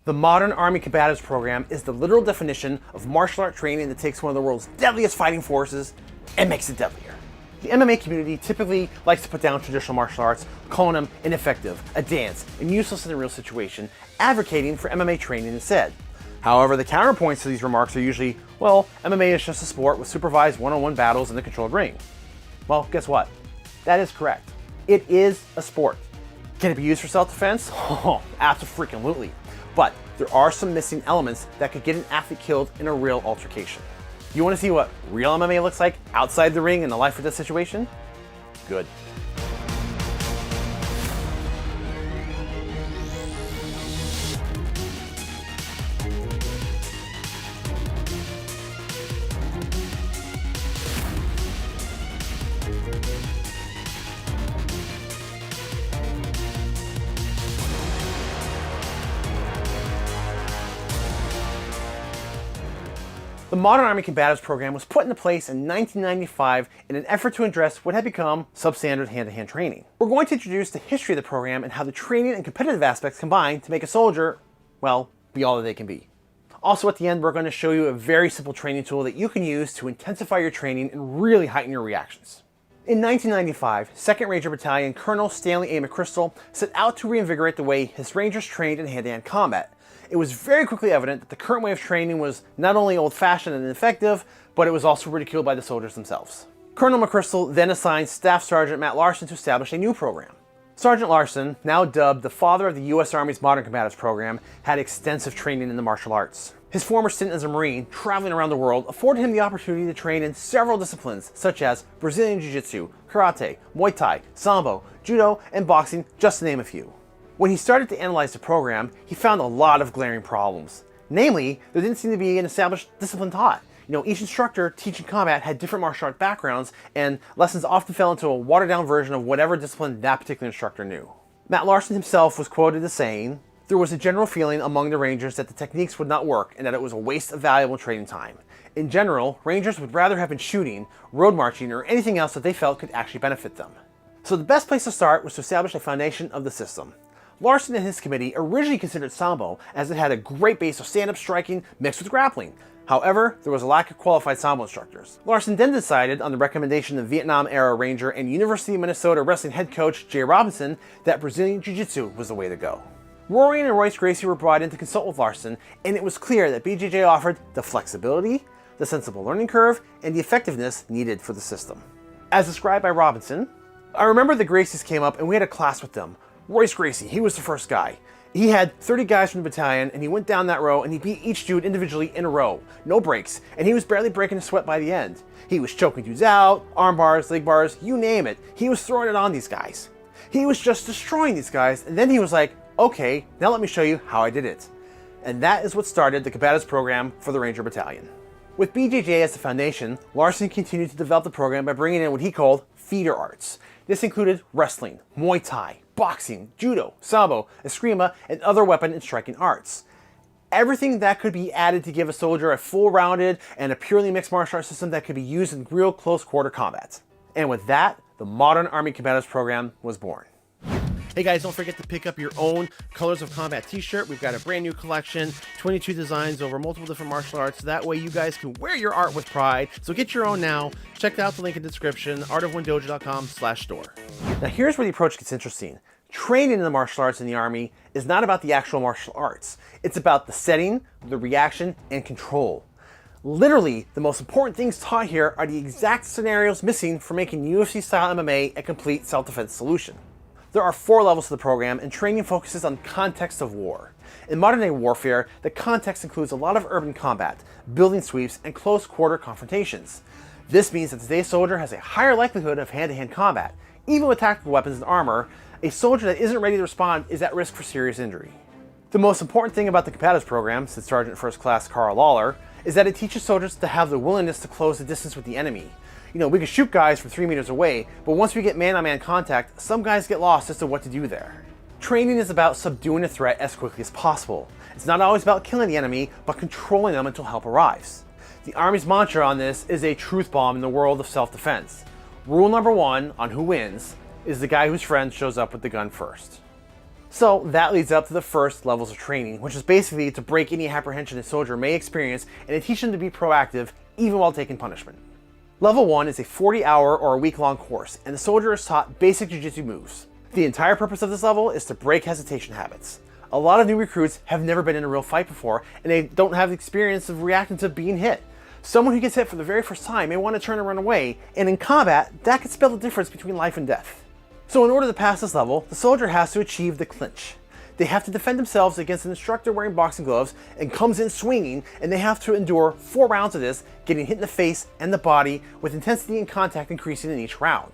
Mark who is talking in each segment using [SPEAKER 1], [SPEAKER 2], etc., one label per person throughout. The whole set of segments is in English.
[SPEAKER 1] The modern Army Combatives program is the literal definition of martial art training that takes one of the world's deadliest fighting forces and makes it deadlier. The MMA community typically likes to put down traditional martial arts, calling them ineffective, a dance, and useless in a real situation, advocating for MMA training instead. However, the counterpoints to these remarks are usually, well, MMA is just a sport with supervised one-on-one battles in a controlled ring. Well, guess what? That is correct. It is a sport. Can it be used for self-defense? Oh, absolutely. But there are some missing elements that could get an athlete killed in a real altercation. You want to see what real MMA looks like outside the ring in a life or death situation? Good. The modern Army Combatives program was put into place in 1995 in an effort to address what had become substandard hand-to-hand training. We're going to introduce the history of the program and how the training and competitive aspects combine to make a soldier, well, be all that they can be. Also at the end, we're going to show you a very simple training tool that you can use to intensify your training and really heighten your reactions. In 1995, 2nd Ranger Battalion Colonel Stanley A. McChrystal set out to reinvigorate the way his Rangers trained in hand-to-hand combat. It was very quickly evident that the current way of training was not only old-fashioned and ineffective, but it was also ridiculed by the soldiers themselves. Colonel McChrystal then assigned Staff Sergeant Matt Larson to establish a new program. Sergeant Larson, now dubbed the father of the U.S. Army's Modern Combatives program, had extensive training in the martial arts. His former stint as a Marine, traveling around the world, afforded him the opportunity to train in several disciplines, such as Brazilian Jiu-Jitsu, Karate, Muay Thai, Sambo, Judo, and boxing, just to name a few. When he started to analyze the program, he found a lot of glaring problems. Namely, there didn't seem to be an established discipline taught. Each instructor teaching combat had different martial art backgrounds, and lessons often fell into a watered-down version of whatever discipline that particular instructor knew. Matt Larson himself was quoted as saying, "There was a general feeling among the Rangers that the techniques would not work and that it was a waste of valuable training time. In general, Rangers would rather have been shooting, road marching, or anything else that they felt could actually benefit them." So the best place to start was to establish a foundation of the system. Larson and his committee originally considered Sambo as it had a great base of stand-up striking mixed with grappling. However, there was a lack of qualified Sambo instructors. Larson then decided, on the recommendation of Vietnam-era Ranger and University of Minnesota wrestling head coach Jay Robinson, that Brazilian Jiu-Jitsu was the way to go. Rory and Royce Gracie were brought in to consult with Larson, and it was clear that BJJ offered the flexibility, the sensible learning curve, and the effectiveness needed for the system. As described by Robinson, "I remember the Gracies came up and we had a class with them. Royce Gracie, he was the first guy. He had 30 guys from the battalion and he went down that row and he beat each dude individually in a row. No breaks, and he was barely breaking a sweat by the end. He was choking dudes out, arm bars, leg bars, you name it. He was throwing it on these guys. He was just destroying these guys, and then he was like, okay, now let me show you how I did it." And that is what started the Combatives program for the Ranger Battalion. With BJJ as the foundation, Larson continued to develop the program by bringing in what he called feeder arts. This included wrestling, Muay Thai, boxing, judo, sambo, eskrima, and other weapon and striking arts. Everything that could be added to give a soldier a full-rounded and a purely mixed martial arts system that could be used in real close-quarter combat. And with that, the modern Army Combatives program was born. Hey guys, don't forget to pick up your own Colors of Combat t-shirt. We've got a brand new collection, 22 designs over multiple different martial arts. That way you guys can wear your art with pride. So get your own now. Check out the link in the description, artofwindojo.com/store. Now here's where the approach gets interesting. Training in the martial arts in the Army is not about the actual martial arts. It's about the setting, the reaction, and control. Literally, the most important things taught here are the exact scenarios missing for making UFC-style MMA a complete self-defense solution. There are 4 levels to the program, and training focuses on the context of war. In modern-day warfare, the context includes a lot of urban combat, building sweeps, and close-quarter confrontations. This means that today's soldier has a higher likelihood of hand-to-hand combat. Even with tactical weapons and armor, a soldier that isn't ready to respond is at risk for serious injury. The most important thing about the Combatives program, said Sergeant First Class Carl Lawler, is that it teaches soldiers to have the willingness to close the distance with the enemy. We can shoot guys from 3 meters away, but once we get man-on-man contact, some guys get lost as to what to do there. Training is about subduing a threat as quickly as possible. It's not always about killing the enemy, but controlling them until help arrives. The Army's mantra on this is a truth bomb in the world of self-defense. Rule number 1 on who wins is the guy whose friend shows up with the gun first. So that leads up to the first levels of training, which is basically to break any apprehension a soldier may experience and to teach them to be proactive even while taking punishment. Level 1 is a 40-hour or a week-long course, and the soldier is taught basic jiu-jitsu moves. The entire purpose of this level is to break hesitation habits. A lot of new recruits have never been in a real fight before, and they don't have the experience of reacting to being hit. Someone who gets hit for the very first time may want to turn and run away, and in combat, that can spell the difference between life and death. So in order to pass this level, the soldier has to achieve the clinch. They have to defend themselves against an instructor wearing boxing gloves and comes in swinging, and they have to endure 4 rounds of this, getting hit in the face and the body, with intensity and contact increasing in each round.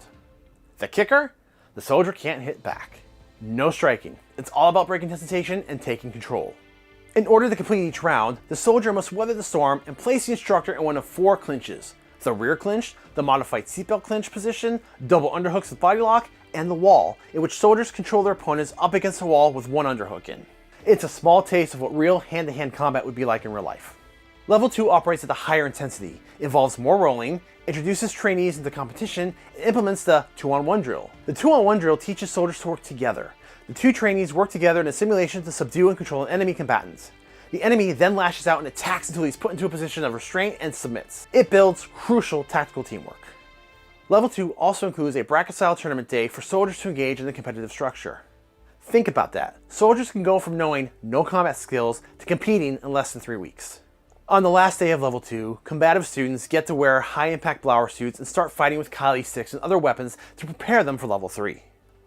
[SPEAKER 1] The kicker? The soldier can't hit back. No striking. It's all about breaking hesitation and taking control. In order to complete each round, the soldier must weather the storm and place the instructor in one of 4 clinches: the rear clinch, the modified seatbelt clinch position, double underhooks with body lock, and the wall, in which soldiers control their opponents up against the wall with 1 underhook in. It's a small taste of what real hand-to-hand combat would be like in real life. Level 2 operates at a higher intensity, involves more rolling, introduces trainees into competition, and implements the 2-on-1 drill. The 2-on-1 drill teaches soldiers to work together. The 2 trainees work together in a simulation to subdue and control an enemy combatant. The enemy then lashes out and attacks until he's put into a position of restraint and submits. It builds crucial tactical teamwork. Level 2 also includes a bracket-style tournament day for soldiers to engage in the competitive structure. Think about that. Soldiers can go from knowing no combat skills to competing in less than 3 weeks. On the last day of Level 2, combative students get to wear high-impact blower suits and start fighting with Kali sticks and other weapons to prepare them for Level 3.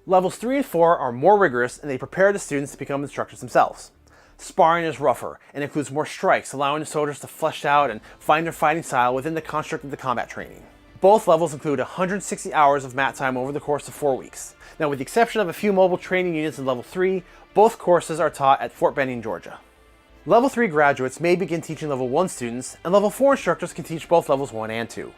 [SPEAKER 1] Levels 3 and 4 are more rigorous, and they prepare the students to become instructors themselves. Sparring is rougher and includes more strikes, allowing the soldiers to flesh out and find their fighting style within the construct of the combat training. Both levels include 160 hours of mat time over the course of 4 weeks. Now, with the exception of a few mobile training units in Level 3, both courses are taught at Fort Benning, Georgia. Level 3 graduates may begin teaching Level 1 students, and Level 4 instructors can teach both Levels 1 and 2.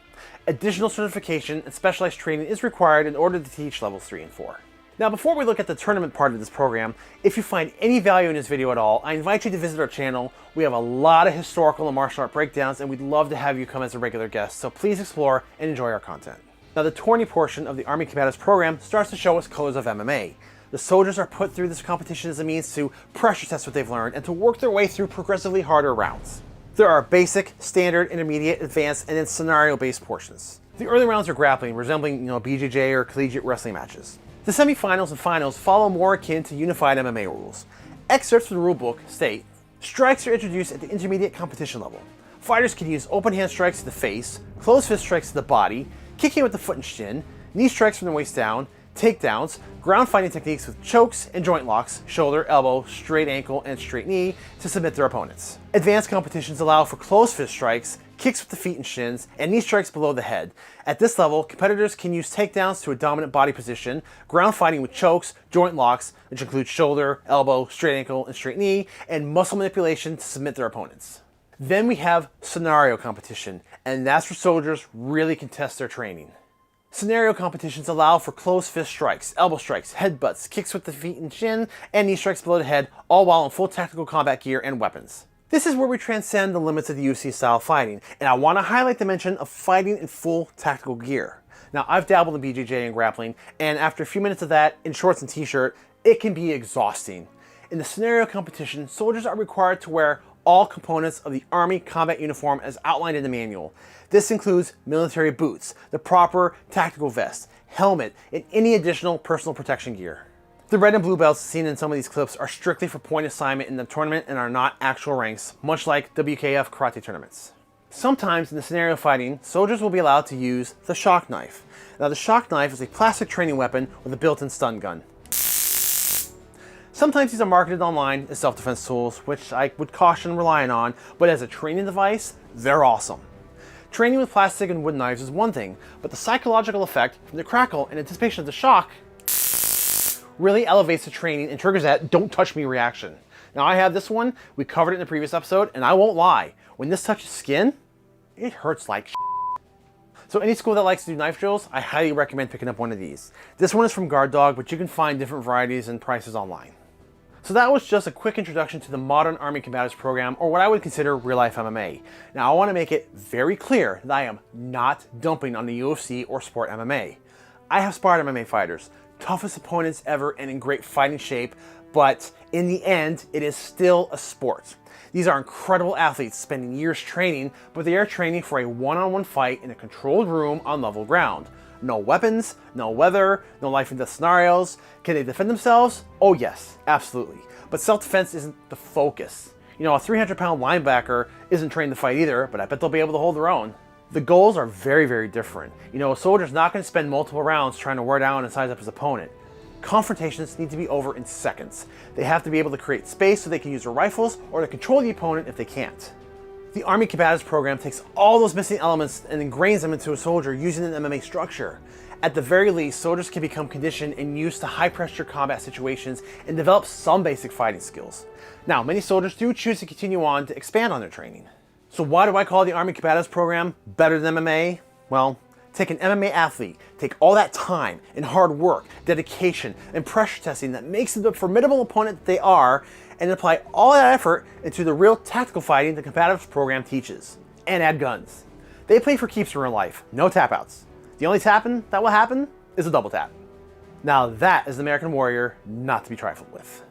[SPEAKER 1] Additional certification and specialized training is required in order to teach Levels 3 and 4. Now, before we look at the tournament part of this program, if you find any value in this video at all, I invite you to visit our channel. We have a lot of historical and martial art breakdowns, and we'd love to have you come as a regular guest, so please explore and enjoy our content. Now, the tourney portion of the Army Combatives program starts to show us colors of MMA. The soldiers are put through this competition as a means to pressure test what they've learned and to work their way through progressively harder rounds. There are basic, standard, intermediate, advanced, and then scenario-based portions. The early rounds are grappling, resembling BJJ or collegiate wrestling matches. The semifinals and finals follow more akin to unified MMA rules. Excerpts from the rulebook state, strikes are introduced at the intermediate competition level. Fighters can use open hand strikes to the face, closed fist strikes to the body, kicking with the foot and shin, knee strikes from the waist down, takedowns, ground fighting techniques with chokes and joint locks, shoulder, elbow, straight ankle, and straight knee to submit their opponents. Advanced competitions allow for closed fist strikes, kicks with the feet and shins, and knee strikes below the head. At this level, competitors can use takedowns to a dominant body position, ground fighting with chokes, joint locks, which include shoulder, elbow, straight ankle, and straight knee, and muscle manipulation to submit their opponents. Then we have scenario competition, and that's where soldiers really can test their training. Scenario competitions allow for closed fist strikes, elbow strikes, headbutts, kicks with the feet and shin, and knee strikes below the head, all while in full tactical combat gear and weapons. This is where we transcend the limits of the UFC style fighting, and I want to highlight the mention of fighting in full tactical gear. Now, I've dabbled in BJJ and grappling, and after a few minutes of that, in shorts and t-shirt, it can be exhausting. In the scenario competition, soldiers are required to wear all components of the Army combat uniform as outlined in the manual. This includes military boots, the proper tactical vest, helmet, and any additional personal protection gear. The red and blue belts seen in some of these clips are strictly for point assignment in the tournament and are not actual ranks, much like WKF karate tournaments. Sometimes in the scenario fighting, soldiers will be allowed to use the shock knife. Now, the shock knife is a plastic training weapon with a built-in stun gun. Sometimes these are marketed online as self-defense tools, which I would caution relying on, but as a training device, they're awesome. Training with plastic and wood knives is one thing, but the psychological effect from the crackle and anticipation of the shock really elevates the training and triggers that "don't touch me" reaction. Now, I have this one, we covered it in the previous episode, and I won't lie, when this touches skin, it hurts like shit. So any school that likes to do knife drills, I highly recommend picking up one of these. This one is from Guard Dog, but you can find different varieties and prices online. So that was just a quick introduction to the modern Army Combatives program, or what I would consider real-life MMA. Now, I want to make it very clear that I am not dumping on the UFC or sport MMA. I have sparred MMA fighters, toughest opponents ever and in great fighting shape, But in the end, it is still a sport. These are incredible athletes spending years training, but they are training for a one-on-one fight in a controlled room on level ground. No weapons, no weather, no life and death scenarios. Can they defend themselves? Oh yes, absolutely. But self-defense isn't the focus. You know, a 300-pound linebacker isn't trained to fight either, but I bet they'll be able to hold their own. The goals are very, very different. You know, a soldier's not going to spend multiple rounds trying to wear down and size up his opponent. Confrontations need to be over in seconds. They have to be able to create space so they can use their rifles or to control the opponent if they can't. The Army Combatives program takes all those missing elements and ingrains them into a soldier using an MMA structure. At the very least, soldiers can become conditioned and used to high-pressure combat situations and develop some basic fighting skills. Now, many soldiers do choose to continue on to expand on their training. So why do I call the Army Combatives program better than MMA? Well, take an MMA athlete, take all that time and hard work, dedication, and pressure testing that makes them the formidable opponent that they are, and apply all that effort into the real tactical fighting the Combatives program teaches. And add guns. They play for keeps in real life, no tap outs. The only tapping that will happen is a double tap. Now that is the American warrior not to be trifled with.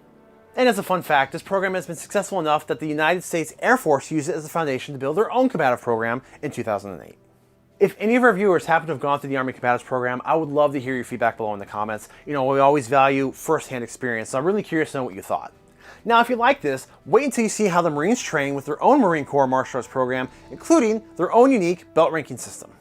[SPEAKER 1] And as a fun fact, this program has been successful enough that the United States Air Force used it as a foundation to build their own combative program in 2008. If any of our viewers happen to have gone through the Army Combatives program, I would love to hear your feedback below in the comments. You know, we always value first-hand experience, so I'm really curious to know what you thought. Now, if you like this, wait until you see how the Marines train with their own Marine Corps martial arts program, including their own unique belt ranking system.